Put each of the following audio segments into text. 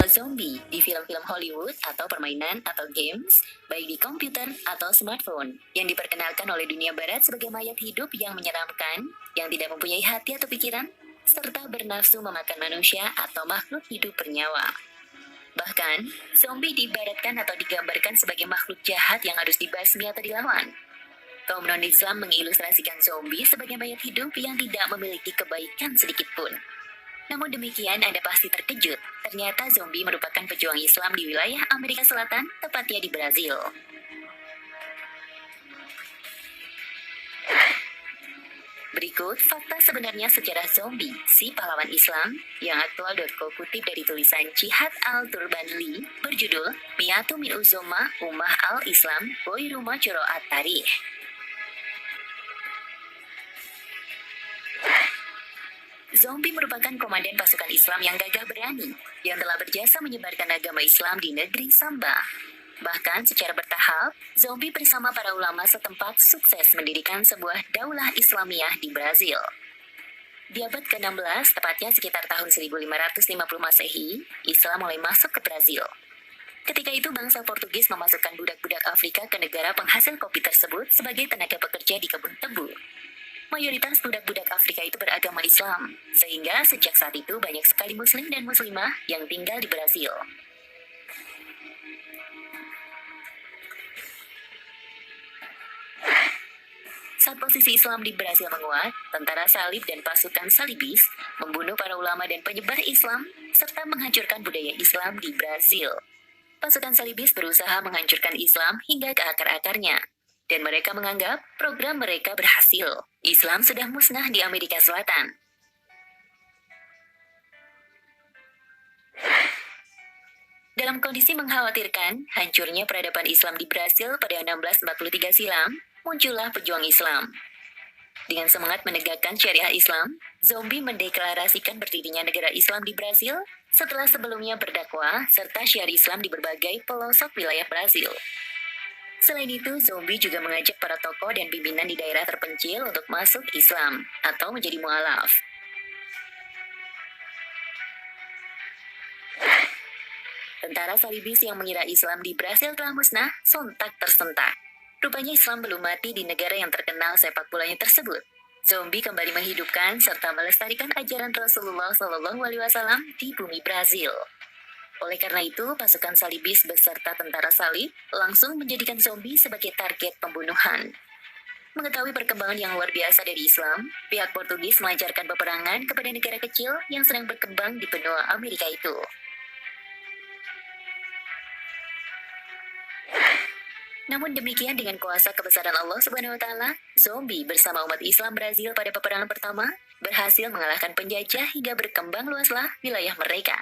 zombie di film-film Hollywood atau permainan atau games, baik di komputer atau smartphone, yang diperkenalkan oleh dunia barat sebagai mayat hidup yang menyeramkan, yang tidak mempunyai hati atau pikiran, serta bernafsu memakan manusia atau makhluk hidup bernyawa. Bahkan, zombie diibaratkan atau digambarkan sebagai makhluk jahat yang harus dibasmi atau dilawan. Kaum non-Islam mengilustrasikan zombie sebagai mayat hidup yang tidak memiliki kebaikan sedikit pun. Namun demikian, Anda pasti terkejut. Ternyata zombie merupakan pejuang Islam di wilayah Amerika Selatan, tepatnya di Brazil. Berikut fakta sebenarnya sejarah zombie, si pahlawan Islam, yang aktual.co kutip dari tulisan Jihad al-Turbanli, berjudul Miatu min Uzoma Ummah al-Islam Boiruma Coro at-Tarikh. Zombie merupakan komandan pasukan Islam yang gagah berani, yang telah berjasa menyebarkan agama Islam di negeri Samba. Bahkan secara bertahap, zombie bersama para ulama setempat sukses mendirikan sebuah daulah Islamiyah di Brazil. Di abad ke-16, tepatnya sekitar tahun 1550 Masehi, Islam mulai masuk ke Brazil. Ketika itu bangsa Portugis memasukkan budak-budak Afrika ke negara penghasil kopi tersebut sebagai tenaga pekerja di kebun tebu. Mayoritas budak-budak Afrika itu beragama Islam, sehingga sejak saat itu banyak sekali muslim dan muslimah yang tinggal di Brazil. Saat posisi Islam di Brazil menguat, tentara salib dan pasukan salibis membunuh para ulama dan penyebar Islam, serta menghancurkan budaya Islam di Brazil. Pasukan salibis berusaha menghancurkan Islam hingga ke akar-akarnya, dan mereka menganggap program mereka berhasil. Islam sudah musnah di Amerika Selatan. Dalam kondisi mengkhawatirkan hancurnya peradaban Islam di Brazil pada 1643 silam, muncullah pejuang Islam. Dengan semangat menegakkan syariah Islam, zombie mendeklarasikan berdirinya negara Islam di Brazil setelah sebelumnya berdakwah serta syiar Islam di berbagai pelosok wilayah Brazil. Selain itu, zombie juga mengajak para tokoh dan pimpinan di daerah terpencil untuk masuk Islam atau menjadi mualaf. Tentara salibis yang mengira Islam di Brazil telah musnah sontak tersentak. Rupanya Islam belum mati di negara yang terkenal sepak bolanya tersebut. Zombie kembali menghidupkan serta melestarikan ajaran Rasulullah SAW di bumi Brazil. Oleh karena itu, pasukan salibis beserta tentara salib langsung menjadikan zombie sebagai target pembunuhan. Mengetahui perkembangan yang luar biasa dari Islam, pihak Portugis melancarkan peperangan kepada negara kecil yang sedang berkembang di benua Amerika itu. Namun demikian, dengan kuasa kebesaran Allah Subhanahu wa Ta'ala, zombie bersama umat Islam Brazil pada peperangan pertama berhasil mengalahkan penjajah hingga berkembang luaslah wilayah mereka.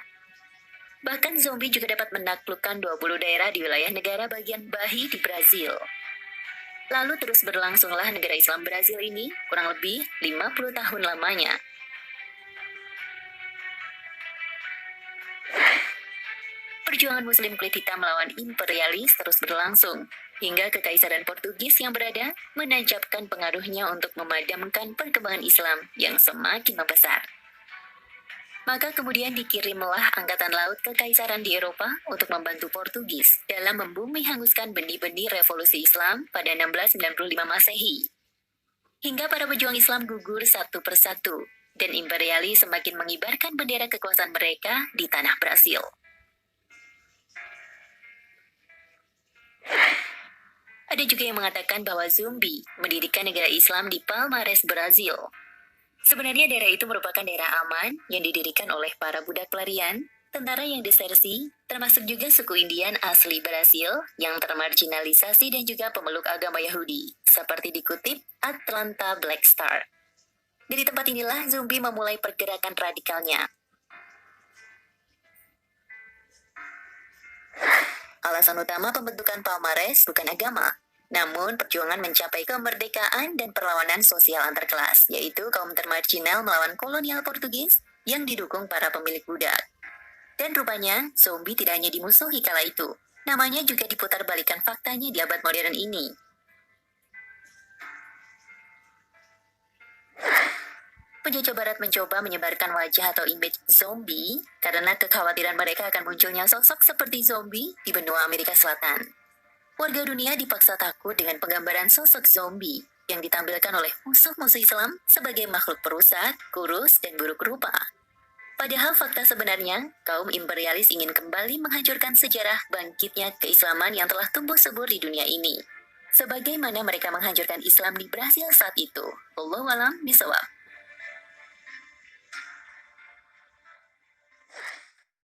Bahkan zombie juga dapat menaklukkan 20 daerah di wilayah negara bagian Bahi di Brazil. Lalu terus berlangsunglah negara Islam Brazil ini kurang lebih 50 tahun lamanya. Perjuangan Muslim kulit hitam melawan imperialis terus berlangsung, hingga Kekaisaran Portugis yang berada menancapkan pengaruhnya untuk memadamkan perkembangan Islam yang semakin membesar. Maka kemudian dikirimlah angkatan laut Kekaisaran di Eropa untuk membantu Portugis dalam membumi hanguskan benih-benih revolusi Islam pada 1695 Masehi. Hingga para pejuang Islam gugur satu persatu, dan imperialis semakin mengibarkan bendera kekuasaan mereka di tanah Brasil. Ada juga yang mengatakan bahwa zombie mendirikan negara Islam di Palmares, Brazil. Sebenarnya daerah itu merupakan daerah aman yang didirikan oleh para budak pelarian, tentara yang desersi, termasuk juga suku Indian asli Brasil yang termarginalisasi dan juga pemeluk agama Yahudi, seperti dikutip Atlanta Black Star. Dari tempat inilah zombie memulai pergerakan radikalnya. Alasan utama pembentukan Palmares bukan agama, namun perjuangan mencapai kemerdekaan dan perlawanan sosial antar kelas, yaitu kaum termarginal melawan kolonial Portugis yang didukung para pemilik budak. Dan rupanya, zombie tidak hanya dimusuhi kala itu, namanya juga diputar balikan faktanya di abad modern ini. Penjajah barat mencoba menyebarkan wajah atau image zombie karena kekhawatiran mereka akan munculnya sosok seperti zombie di benua Amerika Selatan. Warga dunia dipaksa takut dengan penggambaran sosok zombie yang ditampilkan oleh musuh-musuh Islam sebagai makhluk perusak, kurus, dan buruk rupa. Padahal fakta sebenarnya, kaum imperialis ingin kembali menghancurkan sejarah bangkitnya keislaman yang telah tumbuh subur di dunia ini. Sebagaimana mereka menghancurkan Islam di Brasil saat itu. Wallahu a'lam bishawab.